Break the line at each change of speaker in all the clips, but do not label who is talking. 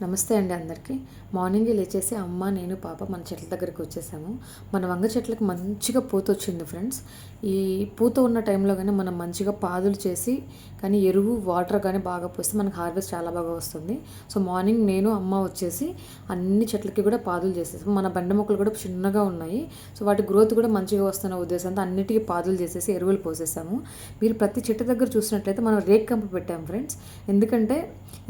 నమస్తే అండి అందరికీ. మార్నింగే లేచేసి అమ్మ, నేను, పాప మన చెట్ల దగ్గరికి వచ్చేసాము. మన వంగ చెట్లకు మంచిగా పూత వచ్చింది ఫ్రెండ్స్. ఈ పూత ఉన్న టైంలో కానీ మనం మంచిగా పాదులు చేసి కానీ ఎరువు వాటర్ కానీ బాగా పోస్తే మనకు హార్వెస్ట్ చాలా బాగా వస్తుంది. సో మార్నింగ్ నేను అమ్మ వచ్చేసి అన్ని చెట్లకి కూడా పాదులు చేసేసాము. మన బండ మొక్కలు కూడా చిన్నగా ఉన్నాయి. సో వాటి గ్రోత్ కూడా మంచిగా వస్తున్న ఉద్దేశంతో అన్నిటికీ పాదులు చేసేసి ఎరువులు పోసేసాము. మీరు ప్రతి చెట్టు దగ్గర చూసినట్లయితే మనం రేక్ కంప పెట్టాము ఫ్రెండ్స్. ఎందుకంటే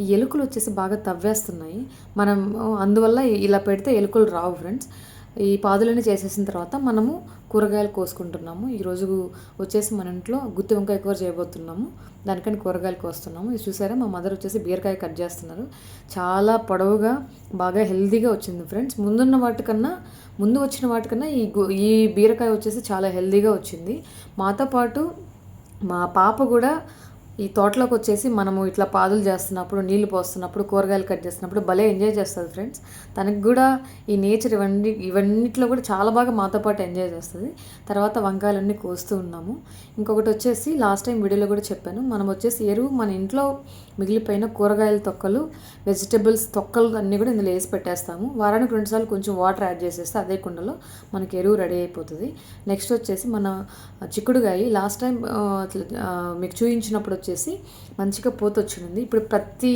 ఈ ఎలుకలు వచ్చేసి బాగా తవ్వేస్తున్నాయి. మనం అందువల్ల ఇలా పెడితే ఎలుకలు రావు ఫ్రెండ్స్. ఈ పాదులన్నీ చేసేసిన తర్వాత మనము కూరగాయలు కోసుకుంటున్నాము. ఈరోజు వచ్చేసి మన ఇంట్లో గుత్తి వంకాయ కూర చేయబోతున్నాము. దానికని కూరగాయలు కోస్తున్నాము. ఇది చూసారా, మా మదర్ వచ్చేసి బీరకాయ కట్ చేస్తున్నారు. చాలా పొడవుగా బాగా హెల్తీగా వచ్చింది ఫ్రెండ్స్. ముందు వచ్చిన వాటికన్నా ఈ బీరకాయ వచ్చేసి చాలా హెల్తీగా వచ్చింది. మాతో పాటు మా పాప కూడా ఈ తోటలోకి వచ్చేసి మనము ఇట్లా పాదులు చేస్తున్నప్పుడు, నీళ్లు పోస్తున్నప్పుడు, కూరగాయలు కట్ చేస్తున్నప్పుడు భలే ఎంజాయ్ చేస్తుంది ఫ్రెండ్స్. తనకు కూడా ఈ నేచర్ ఇవన్నిట్లో కూడా చాలా బాగా మాతో పాటు ఎంజాయ్ చేస్తుంది. తర్వాత వంకాయలన్నీ కోస్తూ ఉన్నాము. ఇంకొకటి వచ్చేసి లాస్ట్ టైం వీడియోలో కూడా చెప్పాను, మనం వచ్చేసి ఎరువు మన ఇంట్లో మిగిలిపోయిన కూరగాయల తొక్కలు, వెజిటబుల్స్ తొక్కలు అన్నీ కూడా ఇందులో వేసి పెట్టేస్తాము. వారానికి 2 సార్లు కొంచెం వాటర్ యాడ్ చేసేస్తే అదే కుండలో మనకి ఎరువు రెడీ అయిపోతుంది. నెక్స్ట్ వచ్చేసి మన చిక్కుడుగాయ లాస్ట్ టైం మీకు చూపించినప్పుడు వచ్చేసి మంచిగా పూత వచ్చింది. ఇప్పుడు ప్రతి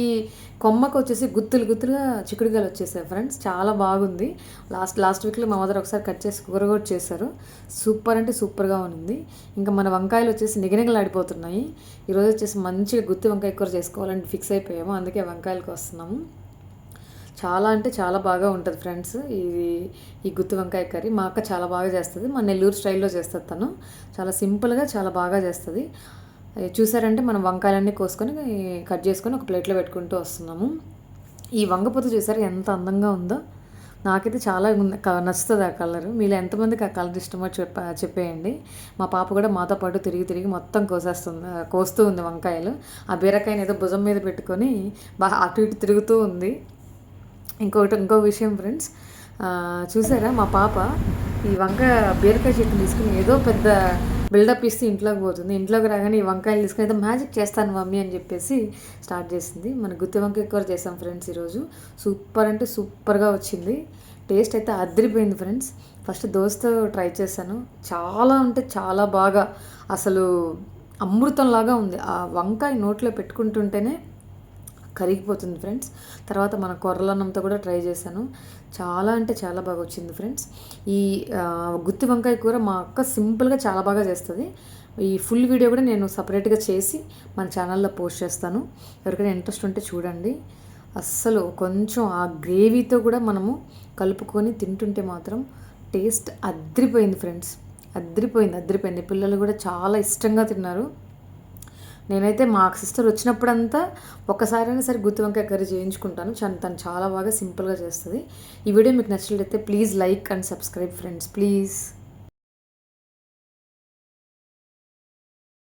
కొమ్మకు వచ్చేసి గుత్తులుగా చిక్కుడుగాయలు వచ్చేసాయి ఫ్రెండ్స్. చాలా బాగుంది. లాస్ట్ వీక్లో మా మదర్ ఒకసారి కట్ చేసి కూర కూడా చేశారు. సూపర్ అంటే సూపర్గా ఉంది. ఇంకా మన వంకాయలు వచ్చేసి నిగనిగలాడిపోతున్నాయి. ఈరోజు వచ్చేసి మంచిగా గుత్తి వంకాయ కూర చేసుకోవాలని ఫిక్స్ అయిపోయాము. అందుకే వంకాయలకు వస్తున్నాము. చాలా అంటే చాలా బాగా ఉంటుంది ఫ్రెండ్స్. ఈ గుత్తి వంకాయ కర్రీ మా అక్క చాలా బాగా చేస్తుంది. మా నెల్లూరు స్టైల్లో చేస్తుంది తను. చాలా సింపుల్గా చాలా బాగా చేస్తుంది. చూసారంటే మనం వంకాయలన్నీ కోసుకొని కట్ చేసుకొని ఒక ప్లేట్లో పెట్టుకుంటూ వస్తున్నాము. ఈ వంగపూత చూసారు ఎంత అందంగా ఉందో. నాకైతే చాలా నచ్చుతుంది ఆ కలర్. మీలో ఎంతమందికి ఆ కలర్ ఇష్టమో చెప్పేయండి. మా పాప కూడా మాతో పాటు తిరిగి మొత్తం కోస్తూ ఉంది వంకాయలు. ఆ బీరకాయని ఏదో భుజం మీద పెట్టుకొని బాగా అటు ఇటు తిరుగుతూ ఉంది. ఇంకో విషయం ఫ్రెండ్స్, చూసారా మా పాప ఈ బీరకాయ చెట్టుని తీసుకుని ఏదో పెద్ద బిల్డప్ ఇస్తే ఇంట్లోకి పోతుంది. ఇంట్లోకి రాగానే ఈ వంకాయలు తీసుకుని ఏదో మ్యాజిక్ చేస్తాను మమ్మీ అని చెప్పేసి స్టార్ట్ చేసింది. మన గుత్తి వంకాయ కూర చేసాం ఫ్రెండ్స్ ఈరోజు. సూపర్ అంటే సూపర్గా వచ్చింది. టేస్ట్ అయితే అదిరిపోయింది ఫ్రెండ్స్. ఫస్ట్ దోశతో ట్రై చేశాను. చాలా అంటే చాలా బాగా, అసలు అమృతంలాగా ఉంది. ఆ వంకాయ నోట్లో పెట్టుకుంటుంటేనే కరిగిపోతుంది ఫ్రెండ్స్. తర్వాత మన కొర్రలన్నంతో కూడా ట్రై చేశాను. చాలా అంటే చాలా బాగా వచ్చింది ఫ్రెండ్స్. ఈ గుత్తి వంకాయ కూర మా అక్క సింపుల్గా చాలా బాగా చేస్తుంది. ఈ ఫుల్ వీడియో కూడా నేను సపరేట్గా చేసి మన ఛానల్లో పోస్ట్ చేస్తాను. ఎవరికైనా ఇంట్రెస్ట్ ఉంటే చూడండి. అస్సలు కొంచెం ఆ గ్రేవీతో కూడా మనము కలుపుకొని తింటుంటే మాత్రం టేస్ట్ అదిరిపోయింది ఫ్రెండ్స్. అదిరిపోయింది. పిల్లలు కూడా చాలా ఇష్టంగా తిన్నారు. నేనైతే మా సిస్టర్ వచ్చినప్పుడంతా ఒక్కసారైనా సరే గుత్తి వంకాయ కర్రీ చేయించుకుంటాను. తను చాలా బాగా సింపుల్గా చేస్తుంది. ఈ వీడియో మీకు నచ్చినట్లయితే please like and subscribe friends, please.